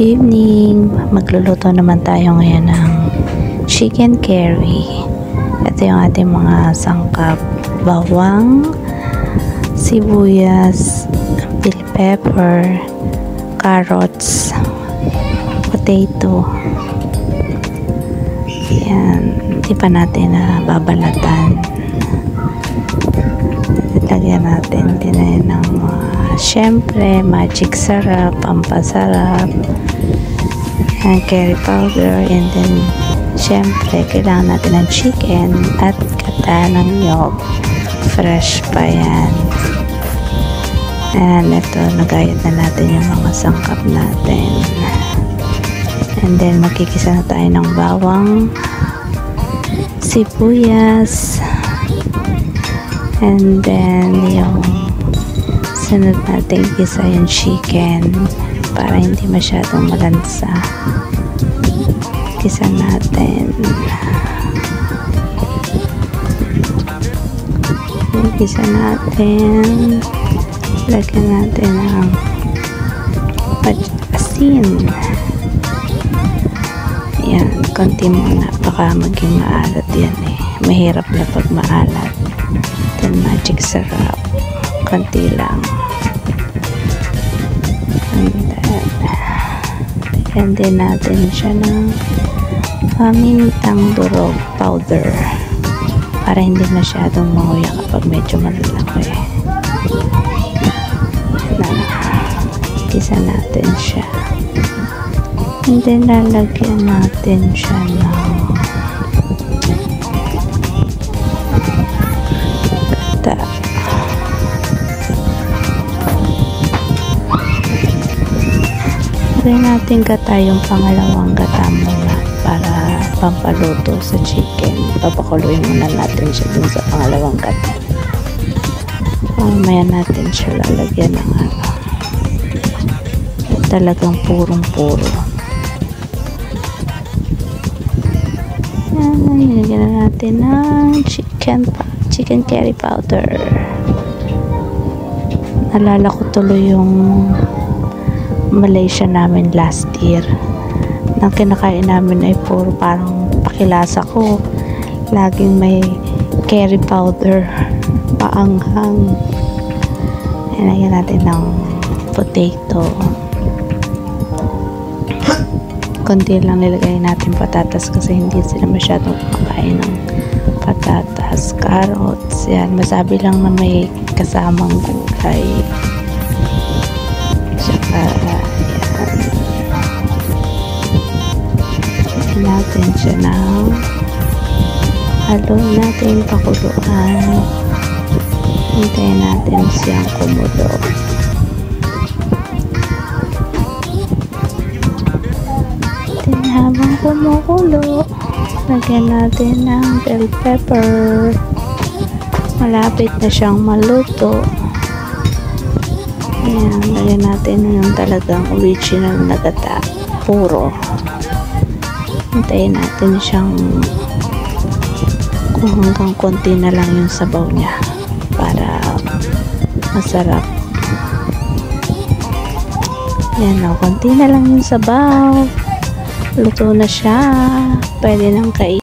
Good evening! Magluluto naman tayo ngayon ng chicken curry. Ito yung ating mga sangkap. Bawang, sibuyas, bell pepper, carrots, potato. Yan. Hindi pa natin babalatan. Lagyan natin din ng syempre magic sarap, pampasarap, curry powder, and then syempre kailangan natin ng chicken at gata ng niyog, fresh pa yan. And ito, nagayat na natin yung mga sangkap natin, and then magkikisa na tayo ng bawang, sibuyas, and then yung sunod natin isa yung chicken para hindi masyadong malansa. Gisa natin. Gisa natin. Lagyan natin ng asin. Yan, konti muna. Baka maging maalat yan eh. Mahirap na pag maalat. Then magic sarap. Konti lang. And then natin siya ng pamintang durog powder para hindi masyadong manguya kapag medyo malalaki. Gisa natin siya. And then lalagyan natin siya ng gata. Lagyan natin gata yung pangalawang gata muna para pampaluto sa chicken. Papakuluin muna natin siya dun sa pangalawang gata. Mamaya natin siya lalagyan ng talagang purong-puro. Yan, nilagyan na natin ng chicken curry powder. Nalala ko tuloy yung Malaysia namin last year. Nang kinakain namin ay puro parang pakilasa ko. Laging may curry powder, paanghang. Ilagyan natin ng potato. Konti lang nilagay natin patatas kasi hindi sila masyadong kumakain ng patatas. Carrots, yan. Masabi lang na may kasamang gulay. Saka yan. Natin siya na halo natin pakuluan. Hintayin natin siyang kumulo. Then habang kumukulo, lagyan natin ng bell pepper. Malapit na siyang maluto. Ayan, lagyan natin yung talagang original na gata, puro. Hintayin natin siyang kung hanggang konti na lang yung sabaw niya para masarap. Yan o, konti na lang yung sabaw. Luto na siya. Pwede nang kainin.